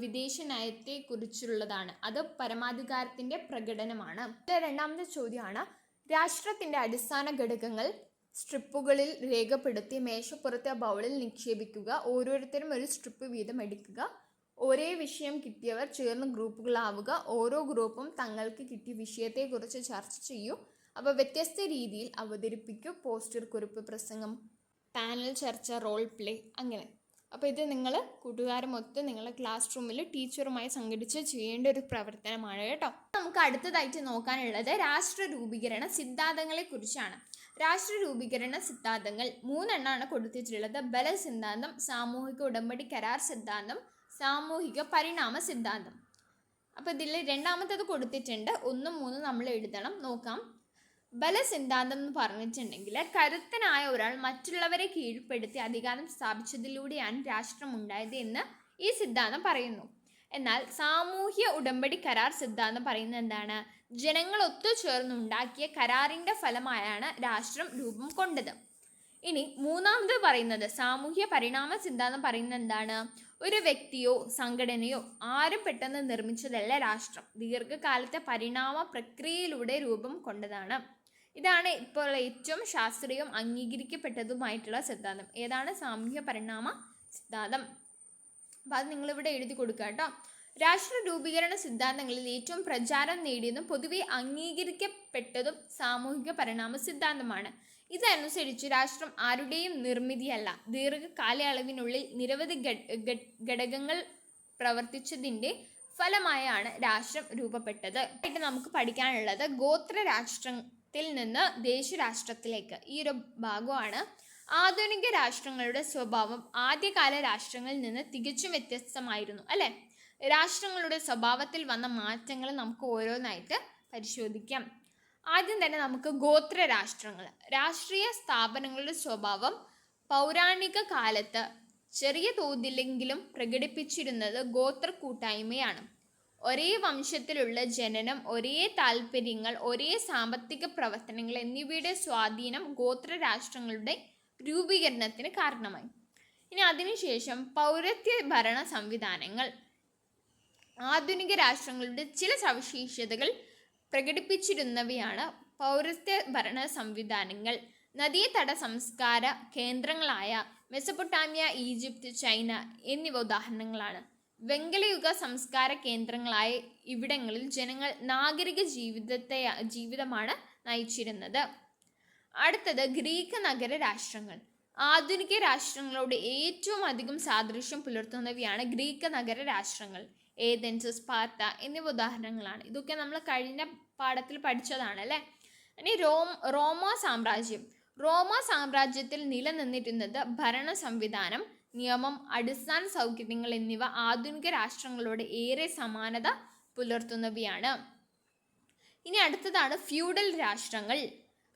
വിദേശ നയത്തെക്കുറിച്ചുള്ളതാണ്. അത് പരമാധികാരത്തിൻ്റെ പ്രകടനമാണ്. രണ്ടാമത്തെ ചോദ്യമാണ്, രാഷ്ട്രത്തിൻ്റെ അടിസ്ഥാന ഘടകങ്ങൾ സ്ട്രിപ്പുകളിൽ രേഖപ്പെടുത്തി മേശപ്പുറത്തെ ബൗളിൽ നിക്ഷേപിക്കുക. ഓരോരുത്തരും ഒരു സ്ട്രിപ്പ് വീതം എടുക്കുക. ഒരേ വിഷയം കിട്ടിയവർ ചേർന്ന് ഗ്രൂപ്പുകളാവുക. ഓരോ ഗ്രൂപ്പും തങ്ങൾക്ക് കിട്ടിയ വിഷയത്തെക്കുറിച്ച് ചർച്ച ചെയ്യൂ. അപ്പോൾ വ്യത്യസ്ത രീതിയിൽ അവതരിപ്പിക്കൂ. പോസ്റ്റർ, കുറിപ്പ്, പ്രസംഗം, പാനൽ ചർച്ച, റോൾ പ്ലേ, അങ്ങനെ. അപ്പോൾ ഇത് നിങ്ങൾ കൂട്ടുകാരുമൊത്ത് നിങ്ങളുടെ ക്ലാസ് റൂമിൽ ടീച്ചറുമായി സംഘടിച്ച് ചെയ്യേണ്ട ഒരു പ്രവർത്തനമാണ് കേട്ടോ. നമുക്ക് അടുത്തതായിട്ട് നോക്കാനുള്ളത് രാഷ്ട്ര രൂപീകരണ സിദ്ധാന്തങ്ങളെ കുറിച്ചാണ്. രാഷ്ട്ര രൂപീകരണ സിദ്ധാന്തങ്ങൾ 3 എണ്ണമാണ് കൊടുത്തിട്ടുള്ളത്. ബല സിദ്ധാന്തം, സാമൂഹിക ഉടമ്പടി കരാർ സിദ്ധാന്തം, സാമൂഹിക പരിണാമ സിദ്ധാന്തം. അപ്പോൾ ഇതിൽ രണ്ടാമത്തേത് കൊടുത്തിട്ടുണ്ട്. 1, 3 നമ്മൾ എഴുതണം. നോക്കാം. ബല സിദ്ധാന്തം എന്ന് പറഞ്ഞിട്ടുണ്ടെങ്കിൽ, കരുത്തനായ ഒരാൾ മറ്റുള്ളവരെ കീഴ്പ്പെടുത്തി അധികാരം സ്ഥാപിച്ചതിലൂടെയാണ് രാഷ്ട്രം ഉണ്ടായത് എന്ന് ഈ സിദ്ധാന്തം പറയുന്നു. എന്നാൽ സാമൂഹ്യ ഉടമ്പടി കരാർ സിദ്ധാന്തം പറയുന്നത് എന്താണ്? ജനങ്ങൾ ഒത്തുചേർന്നുണ്ടാക്കിയ കരാറിൻ്റെ ഫലമായാണ് രാഷ്ട്രം രൂപം കൊണ്ടത്. ഇനി മൂന്നാമത് പറയുന്നത് സാമൂഹ്യ പരിണാമ സിദ്ധാന്തം പറയുന്നത് എന്താണ്? ഒരു വ്യക്തിയോ സംഘടനയോ ആരും പെട്ടെന്ന് നിർമ്മിച്ചതല്ല രാഷ്ട്രം. ദീർഘകാലത്തെ പരിണാമ പ്രക്രിയയിലൂടെ രൂപം കൊണ്ടതാണ്. ഇതാണ് ഇപ്പോൾ ഏറ്റവും ശാസ്ത്രീയവും അംഗീകരിക്കപ്പെട്ടതുമായിട്ടുള്ള സിദ്ധാന്തം. ഏതാണ്? സാമൂഹ്യ പരിണാമ സിദ്ധാന്തം. അപ്പോൾ അത് നിങ്ങളിവിടെ എഴുതി കൊടുക്കുക കേട്ടോ. രാഷ്ട്ര രൂപീകരണ സിദ്ധാന്തങ്ങളിൽ ഏറ്റവും പ്രചാരം നേടിയതും പൊതുവെ അംഗീകരിക്കപ്പെട്ടതും സാമൂഹിക പരിണാമ സിദ്ധാന്തമാണ്. ഇതനുസരിച്ച് രാഷ്ട്രം ആരുടെയും നിർമ്മിതിയല്ല. ദീർഘകാലയളവിനുള്ളിൽ നിരവധി ഘടകങ്ങൾ പ്രവർത്തിച്ചതിൻ്റെ ഫലമായാണ് രാഷ്ട്രം രൂപപ്പെട്ടത്. ആയിട്ട് നമുക്ക് പഠിക്കാനുള്ളത് ഗോത്ര രാഷ്ട്രത്തിൽ നിന്ന് ദേശരാഷ്ട്രത്തിലേക്ക് ഈ ഒരു ഭാഗമാണ്. ആധുനിക രാഷ്ട്രങ്ങളുടെ സ്വഭാവം ആദ്യകാല രാഷ്ട്രങ്ങളിൽ നിന്ന് തികച്ചും വ്യത്യസ്തമായിരുന്നു അല്ലേ? രാഷ്ട്രങ്ങളുടെ സ്വഭാവത്തിൽ വന്ന മാറ്റങ്ങൾ നമുക്ക് ഓരോന്നായിട്ട് പരിശോധിക്കാം. ആദ്യം തന്നെ നമുക്ക് ഗോത്ര രാഷ്ട്രങ്ങൾ. രാഷ്ട്രീയ സ്ഥാപനങ്ങളുടെ സ്വഭാവം പൗരാണിക കാലത്ത് ചെറിയ തോതിലെങ്കിലും പ്രകടിപ്പിച്ചിരുന്നത് ഗോത്ര കൂട്ടായ്മയാണ്. ഒരേ വംശത്തിലുള്ള ജനനം, ഒരേ താല്പര്യങ്ങൾ, ഒരേ സാമ്പത്തിക പ്രവർത്തനങ്ങൾ എന്നിവയുടെ സ്വാധീനം ഗോത്ര രാഷ്ട്രങ്ങളുടെ രൂപീകരണത്തിന് കാരണമായി. ഇനി അതിനുശേഷം പൗരത്യ ഭരണ സംവിധാനങ്ങൾ. ആധുനിക രാഷ്ട്രങ്ങളുടെ ചില സവിശേഷതകൾ പ്രകടിപ്പിച്ചിരുന്നവയാണ് പൗരത്യ ഭരണ സംവിധാനങ്ങൾ. നദീതട സംസ്കാര കേന്ദ്രങ്ങളായ മെസപ്പൊട്ടാമിയ, ഈജിപ്ത്, ചൈന എന്നിവ ഉദാഹരണങ്ങളാണ്. വെങ്കലയുഗ സംസ്കാര കേന്ദ്രങ്ങളായ ഇവിടങ്ങളിൽ ജനങ്ങൾ നാഗരിക ജീവിതമാണ് നയിച്ചിരുന്നത്. അടുത്തത് ഗ്രീക്ക് നഗര രാഷ്ട്രങ്ങൾ. ആധുനിക രാഷ്ട്രങ്ങളോട് ഏറ്റവും അധികം സാദൃശ്യം പുലർത്തുന്നവയാണ് ഗ്രീക്ക് നഗര രാഷ്ട്രങ്ങൾ. ഏഥൻസ്, സ്പാർട്ട എന്നിവ ഉദാഹരണങ്ങളാണ്. ഇതൊക്കെ നമ്മൾ കഴിഞ്ഞ പാഠത്തിൽ പഠിച്ചതാണ് അല്ലേ? ഇനി റോമ സാമ്രാജ്യം. റോമ സാമ്രാജ്യത്തിൽ നിലനിന്നിരുന്നത് ഭരണ സംവിധാനം, നിയമം, അടിസ്ഥാന സൗകര്യങ്ങൾ എന്നിവ ആധുനിക രാഷ്ട്രങ്ങളോട് ഏറെ സമാനത പുലർത്തുന്നവയാണ്. ഇനി അടുത്തതാണ് ഫ്യൂഡൽ രാഷ്ട്രങ്ങൾ.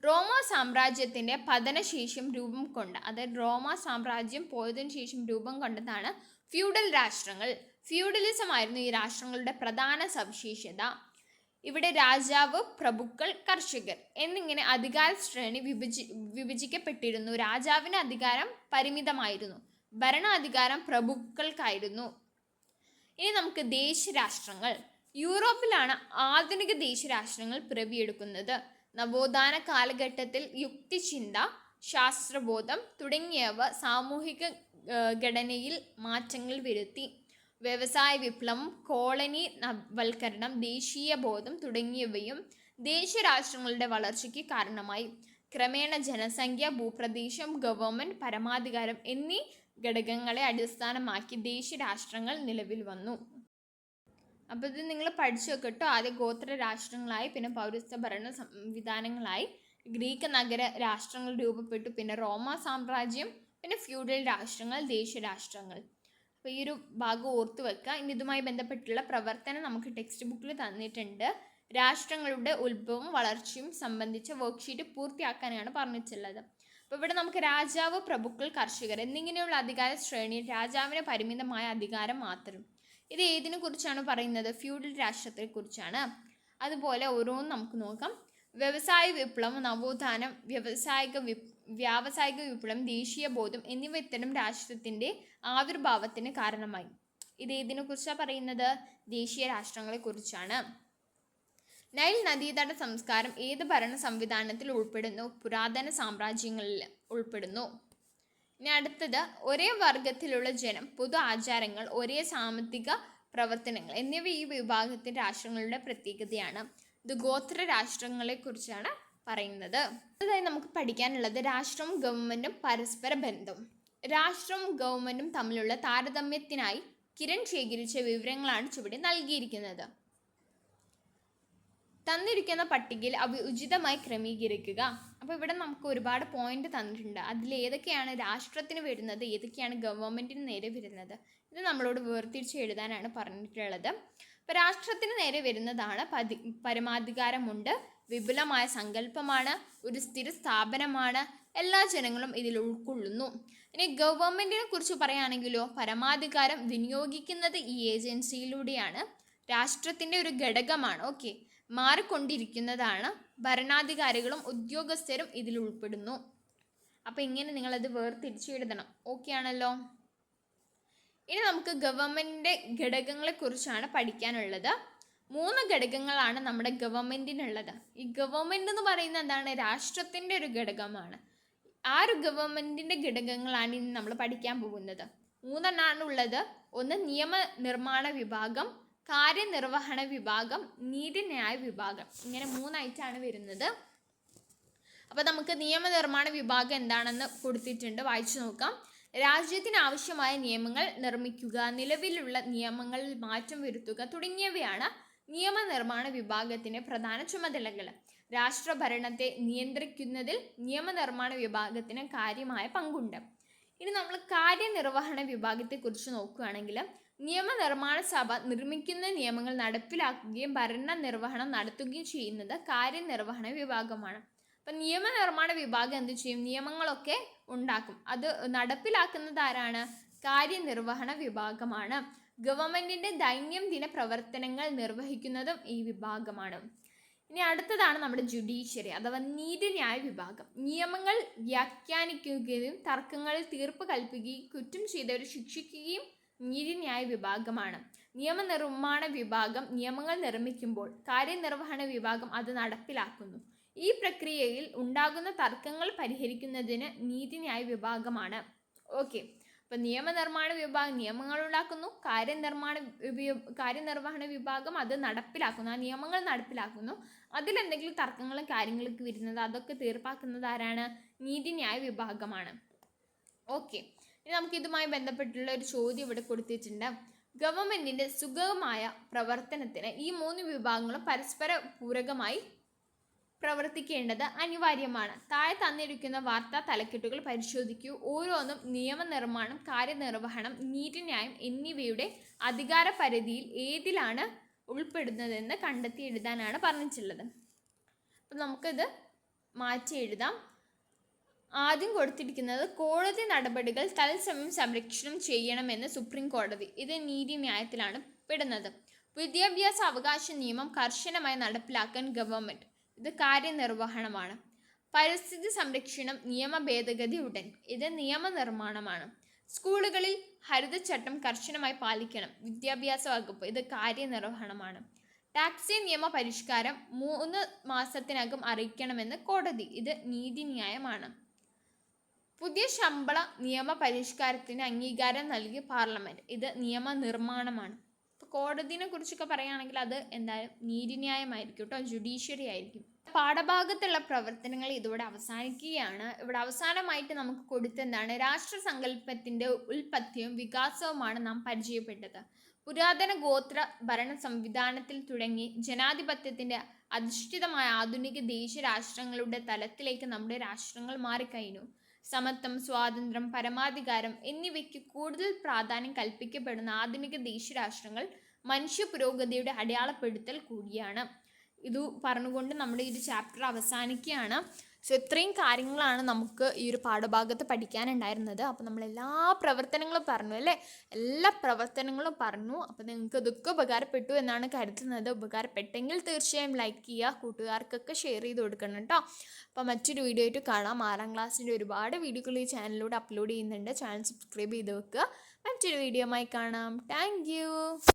റോമ സാമ്രാജ്യത്തിൻ്റെ പതനശേഷം രൂപം കൊണ്ട, അതായത് റോമ സാമ്രാജ്യം പോയതിനു ശേഷം രൂപം കൊണ്ടതാണ് ഫ്യൂഡൽ രാഷ്ട്രങ്ങൾ. ഫ്യൂഡലിസം ആയിരുന്നു ഈ രാഷ്ട്രങ്ങളുടെ പ്രധാന സവിശേഷത. ഇവിടെ രാജാവ്, പ്രഭുക്കൾ, കർഷകർ എന്നിങ്ങനെ അധികാര ശ്രേണി വിഭജിക്കപ്പെട്ടിരുന്നു. രാജാവിന് അധികാരം പരിമിതമായിരുന്നു. ഭരണാധികാരം പ്രഭുക്കൾക്കായിരുന്നു. ഇനി നമുക്ക് ദേശരാഷ്ട്രങ്ങൾ. യൂറോപ്പിലാണ് ആധുനിക ദേശരാഷ്ട്രങ്ങൾ പിറവിയെടുക്കുന്നത്. നവോത്ഥാന കാലഘട്ടത്തിൽ യുക്തിചിന്ത, ശാസ്ത്രബോധം തുടങ്ങിയവ സാമൂഹിക ഘടനയിൽ മാറ്റങ്ങൾ വരുത്തി. വ്യവസായ വിപ്ലവം, കോളനി വൽക്കരണം, ദേശീയ ബോധം തുടങ്ങിയവയും ദേശരാഷ്ട്രങ്ങളുടെ വളർച്ചയ്ക്ക് കാരണമായി. ക്രമേണ ജനസംഖ്യ, ഭൂപ്രദേശം, ഗവൺമെൻറ്, പരമാധികാരം എന്നീ ഘടകങ്ങളെ അടിസ്ഥാനമാക്കി ദേശരാഷ്ട്രങ്ങൾ നിലവിൽ വന്നു. അപ്പോൾ ഇത് നിങ്ങൾ പഠിച്ചു വെക്കട്ടോ. ആദ്യം ഗോത്ര രാഷ്ട്രങ്ങളായി, പിന്നെ പൗരസ്ത്യ ഭരണ സംവിധാനങ്ങളായി, ഗ്രീക്ക് നഗര രാഷ്ട്രങ്ങൾ രൂപപ്പെട്ടു, പിന്നെ റോമ സാമ്രാജ്യം, പിന്നെ ഫ്യൂഡൽ രാഷ്ട്രങ്ങൾ, ദേശരാഷ്ട്രങ്ങൾ. അപ്പോൾ ഈ ഒരു ഭാഗം ഓർത്തു വെക്കുക. ഇനി ഇതുമായി ബന്ധപ്പെട്ടുള്ള പ്രവർത്തനം നമുക്ക് ടെക്സ്റ്റ് ബുക്കിൽ തന്നിട്ടുണ്ട്. രാഷ്ട്രങ്ങളുടെ ഉത്ഭവവും വളർച്ചയും സംബന്ധിച്ച വർക്ക്ഷീറ്റ് പൂർത്തിയാക്കാനാണ് പറഞ്ഞിട്ടുള്ളത്. അപ്പോൾ ഇവിടെ നമുക്ക് രാജാവ്, പ്രഭുക്കൾ, കർഷകർ എന്നിങ്ങനെയുള്ള അധികാര ശ്രേണിയിൽ രാജാവിന് പരിമിതമായ അധികാരം മാത്രം. ഇത് ഏതിനെ കുറിച്ചാണ് പറയുന്നത്? ഫ്യൂഡൽ രാഷ്ട്രത്തെക്കുറിച്ചാണ്. അതുപോലെ ഓരോന്നും നമുക്ക് നോക്കാം. വ്യവസായ വിപ്ലവം, നവോത്ഥാനം, വ്യാവസായിക വിപ്ലവം, ദേശീയ ബോധം എന്നിവ ഇത്തരം രാഷ്ട്രത്തിൻ്റെ ആവിർഭാവത്തിന് കാരണമായി. ഇത് ഏതിനെ കുറിച്ചാണ് പറയുന്നത്? ദേശീയ രാഷ്ട്രങ്ങളെ കുറിച്ചാണ്. നൈൽ നദീതട സംസ്കാരം ഏത് ഭരണ സംവിധാനത്തിൽ ഉൾപ്പെടുന്നു? പുരാതന സാമ്രാജ്യങ്ങളിൽ ഉൾപ്പെടുന്നു. ഇനി അടുത്തത്, ഒരേ വർഗത്തിലുള്ള ജനം, പൊതു ആചാരങ്ങൾ, ഒരേ സാമ്പത്തിക പ്രവർത്തനങ്ങൾ എന്നിവ ഈ വിഭാഗത്തിൻ്റെ രാഷ്ട്രങ്ങളുടെ പ്രത്യേകതയാണ്. ഇത് ഗോത്ര രാഷ്ട്രങ്ങളെ കുറിച്ചാണ് പറയുന്നത്. അതായത് നമുക്ക് പഠിക്കാനുള്ളത് രാഷ്ട്രവും ഗവൺമെൻറ്റും പരസ്പര ബന്ധം. രാഷ്ട്രവും ഗവൺമെൻറ്റും തമ്മിലുള്ള താരതമ്യത്തിനായി കിരൺ ശേഖരിച്ച വിവരങ്ങളാണ് ചുവടെ നൽകിയിരിക്കുന്നത്. തന്നിരിക്കുന്ന പട്ടികയിൽ അവ ഉചിതമായി ക്രമീകരിക്കുക. അപ്പോൾ ഇവിടെ നമുക്ക് ഒരുപാട് പോയിന്റ് തന്നിട്ടുണ്ട്. അതിൽ ഏതൊക്കെയാണ് രാഷ്ട്രത്തിന് വരുന്നത്, ഏതൊക്കെയാണ് ഗവൺമെൻറ്റിന് നേരെ വരുന്നത്, ഇത് നമ്മളോട് വേർതിരിച്ച് എഴുതാനാണ് പറഞ്ഞിട്ടുള്ളത്. അപ്പോൾ രാഷ്ട്രത്തിന് നേരെ വരുന്നതാണ് പരമാധികാരമുണ്ട്, വിപുലമായ സങ്കല്പമാണ്, ഒരു സ്ഥിര സ്ഥാപനമാണ്, എല്ലാ ജനങ്ങളും ഇതിൽ ഉൾക്കൊള്ളുന്നു. ഇനി ഗവൺമെൻറ്റിനെ കുറിച്ച് പറയുകയാണെങ്കിലോ, പരമാധികാരം വിനിയോഗിക്കുന്നത് ഈ ഏജൻസിയിലൂടെയാണ്, രാഷ്ട്രത്തിൻ്റെ ഒരു ഘടകമാണ്. ഓക്കെ, മാറിക്കൊണ്ടിരിക്കുന്നതാണ്, ഭരണാധികാരികളും ഉദ്യോഗസ്ഥരും ഇതിൽ ഉൾപ്പെടുന്നു. അപ്പോൾ ഇങ്ങനെ നിങ്ങളത് വേർതിരിച്ച് എഴുതണം. ഓക്കെ ആണല്ലോ. ഇനി നമുക്ക് ഗവൺമെൻറ്റിൻ്റെ ഘടകങ്ങളെക്കുറിച്ചാണ് പഠിക്കാനുള്ളത്. 3 ഘടകങ്ങളാണ് നമ്മുടെ ഗവൺമെൻറ്റിനുള്ളത്. ഈ ഗവൺമെൻറ് എന്ന് പറയുന്നത് എന്താണ്? രാഷ്ട്രത്തിൻ്റെ ഒരു ഘടകമാണ്. ആ ഒരു ഗവൺമെൻറ്റിൻ്റെ ഘടകങ്ങളാണ് ഇനി നമ്മൾ പഠിക്കാൻ പോകുന്നത്. 3 എണ്ണമാണ് ഉള്ളത്. ഒന്ന് നിയമനിർമ്മാണ വിഭാഗം, കാര്യനിർവഹണ വിഭാഗം, നീതിന്യായ വിഭാഗം. ഇങ്ങനെ 3 ആയിട്ടാണ് വരുന്നത്. അപ്പോൾ നമുക്ക് നിയമനിർമ്മാണ വിഭാഗം എന്താണെന്ന് കൊടുത്തിട്ടുണ്ട്, വായിച്ചു നോക്കാം. രാജ്യത്തിന് ആവശ്യമായ നിയമങ്ങൾ നിർമ്മിക്കുക, നിലവിലുള്ള നിയമങ്ങളിൽ മാറ്റം വരുത്തുക തുടങ്ങിയവയാണ് നിയമനിർമ്മാണ വിഭാഗത്തിൻ്റെ പ്രധാന ചുമതലകൾ. രാഷ്ട്രഭരണത്തെ നിയന്ത്രിക്കുന്നതിൽ നിയമനിർമ്മാണ വിഭാഗത്തിന് കാര്യമായ പങ്കുണ്ട്. ഇനി നമ്മൾ കാര്യനിർവഹണ വിഭാഗത്തെക്കുറിച്ച് നോക്കുകയാണെങ്കിൽ, നിയമനിർമ്മാണ സഭ നിർമ്മിക്കുന്ന നിയമങ്ങൾ നടപ്പിലാക്കുകയും ഭരണനിർവഹണം നടത്തുകയും ചെയ്യുന്നത് കാര്യനിർവഹണ വിഭാഗമാണ്. അപ്പം നിയമനിർമ്മാണ വിഭാഗം എന്ത് ചെയ്യും? നിയമങ്ങളൊക്കെ ഉണ്ടാക്കും. അത് നടപ്പിലാക്കുന്നത് ആരാണ്? കാര്യനിർവഹണ വിഭാഗമാണ്. ഗവൺമെൻറ്റിൻ്റെ ദൈനംദിന പ്രവർത്തനങ്ങൾ നിർവഹിക്കുന്നതും ഈ വിഭാഗമാണ്. ഇനി അടുത്തതാണ് നമ്മുടെ ജുഡീഷ്യറി അഥവാ നീതിന്യായ വിഭാഗം. നിയമങ്ങൾ വ്യാഖ്യാനിക്കുകയും തർക്കങ്ങളിൽ തീർപ്പ് കൽപ്പിക്കുകയും കുറ്റം ചെയ്തവരെ ശിക്ഷിക്കുകയും നീതിന്യായ വിഭാഗമാണ്. നിയമനിർമ്മാണ വിഭാഗം നിയമങ്ങൾ നിർമ്മിക്കുമ്പോൾ കാര്യനിർവഹണ വിഭാഗം അത് നടപ്പിലാക്കുന്നു. ഈ പ്രക്രിയയിൽ ഉണ്ടാകുന്ന തർക്കങ്ങൾ പരിഹരിക്കുന്നതിന് നീതിന്യായ വിഭാഗമാണ്. ഓക്കെ, അപ്പം നിയമനിർമ്മാണ വിഭാഗം നിയമങ്ങൾ ഉണ്ടാക്കുന്നു, കാര്യനിർവഹണ വിഭാഗം അത് നടപ്പിലാക്കുന്നു, ആ നിയമങ്ങൾ നടപ്പിലാക്കുന്നു. അതിലെന്തെങ്കിലും തർക്കങ്ങളും കാര്യങ്ങളൊക്കെ വരുന്നത് അതൊക്കെ തീർപ്പാക്കുന്നത് ആരാണ്? നീതിന്യായ വിഭാഗമാണ്. ഓക്കെ, ഇനി നമുക്ക് ഇതുമായി ബന്ധപ്പെട്ടുള്ള ഒരു ചോദ്യം ഇവിടെ കൊടുത്തിട്ടുണ്ട്. ഗവൺമെൻറ്റിൻ്റെ സുഗമമായ പ്രവർത്തനത്തിന് ഈ 3 വിഭാഗങ്ങളും പരസ്പര പൂരകമായി പ്രവർത്തിക്കേണ്ടത് അനിവാര്യമാണ്. താഴെ തന്നിരിക്കുന്ന വാർത്താ തലക്കെട്ടുകൾ പരിശോധിക്കൂ. ഓരോന്നും നിയമനിർമ്മാണം, കാര്യനിർവഹണം, നീതിന്യായം എന്നിവയുടെ അധികാര പരിധിയിൽ ഏതിലാണ് ഉൾപ്പെടുന്നതെന്ന് കണ്ടെത്തി എഴുതാനാണ് പറഞ്ഞിട്ടുള്ളത്. അപ്പം നമുക്കിത് മാറ്റി എഴുതാം. ആദ്യം കൊടുത്തിരിക്കുന്നത് കോടതി നടപടികൾ തത്സമയം സംരക്ഷണം ചെയ്യണമെന്ന് സുപ്രീം കോടതി. ഇത് നീതിന്യായത്തിലാണ് പെടുന്നത്. വിദ്യാഭ്യാസ അവകാശ നിയമം കർശനമായി നടപ്പിലാക്കാൻ ഗവൺമെൻറ്. ഇത് കാര്യനിർവഹണമാണ്. പരിസ്ഥിതി സംരക്ഷണം നിയമ ഭേദഗതി ഉടൻ. ഇത് നിയമനിർമ്മാണമാണ്. സ്കൂളുകളിൽ ഹരിതചട്ടം കർശനമായി പാലിക്കണം. വിദ്യാഭ്യാസ വകുപ്പ്. ഇത് കാര്യനിർവഹണമാണ്. ടാക്സി നിയമ പരിഷ്കാരം 3 മാസത്തിനകം അറിയിക്കണമെന്ന് കോടതി. ഇത് നീതിന്യായമാണ്. പുതിയ ശമ്പള നിയമ പരിഷ്കാരത്തിന് അംഗീകാരം നൽകി പാർലമെൻറ്റ്. ഇത് നിയമനിർമ്മാണമാണ്. ഇപ്പോൾ കോടതിനെ കുറിച്ചൊക്കെ പറയുകയാണെങ്കിൽ അത് എന്തായാലും നീതിന്യായമായിരിക്കും കേട്ടോ, ജുഡീഷ്യറി ആയിരിക്കും. പാഠഭാഗത്തുള്ള പ്രവർത്തനങ്ങൾ ഇതോടെ അവസാനിക്കുകയാണ്. ഇവിടെ അവസാനമായിട്ട് നമുക്ക് കൊടുത്തെന്താണ്? രാഷ്ട്രസങ്കല്പത്തിൻ്റെ ഉൽപ്പത്തിയും വികാസവുമാണ് നാം പരിചയപ്പെട്ടത്. പുരാതന ഗോത്ര ഭരണ സംവിധാനത്തിൽ തുടങ്ങി ജനാധിപത്യത്തിൻ്റെ അധിഷ്ഠിതമായ ആധുനിക ദേശീയ രാഷ്ട്രങ്ങളുടെ തലത്തിലേക്ക് നമ്മുടെ രാഷ്ട്രങ്ങൾ മാറിക്കഴിഞ്ഞു. സമത്വം, സ്വാതന്ത്ര്യം, പരമാധികാരം എന്നിവയ്ക്ക് കൂടുതൽ പ്രാധാന്യം കൽപ്പിക്കപ്പെടുന്ന ആധുനിക ദേശീയ രാഷ്ട്രങ്ങൾ മനുഷ്യ പുരോഗതിയുടെ അടയാളപ്പെടുത്തൽ കൂടിയാണ്. ഇത് പറഞ്ഞുകൊണ്ട് നമ്മുടെ ഈ ചാപ്റ്റർ അവസാനിക്കുകയാണ്. സോ ഇത്രയും കാര്യങ്ങളാണ് നമുക്ക് ഈ ഒരു പാഠഭാഗത്ത് പഠിക്കാനുണ്ടായിരുന്നത്. അപ്പോൾ നമ്മൾ എല്ലാ പ്രവർത്തനങ്ങളും പറഞ്ഞു അല്ലേ, എല്ലാ പ്രവർത്തനങ്ങളും പറഞ്ഞു. അപ്പോൾ നിങ്ങൾക്ക് ഇതൊക്കെ ഉപകാരപ്പെട്ടു എന്നാണ് കരുതുന്നത്. ഉപകാരപ്പെട്ടെങ്കിൽ തീർച്ചയായും ലൈക്ക് ചെയ്യുക, കൂട്ടുകാർക്കൊക്കെ ഷെയർ ചെയ്ത് കൊടുക്കണം കേട്ടോ. അപ്പോൾ മറ്റൊരു വീഡിയോ ആയിട്ട് കാണാം. 6ാം ക്ലാസ്സിൻ്റെ ഒരുപാട് വീഡിയോകൾ ഈ ചാനലിലൂടെ അപ്ലോഡ് ചെയ്യുന്നുണ്ട്. ചാനൽ സബ്സ്ക്രൈബ് ചെയ്ത് വെക്കുക. മറ്റൊരു വീഡിയോയുമായി കാണാം. താങ്ക്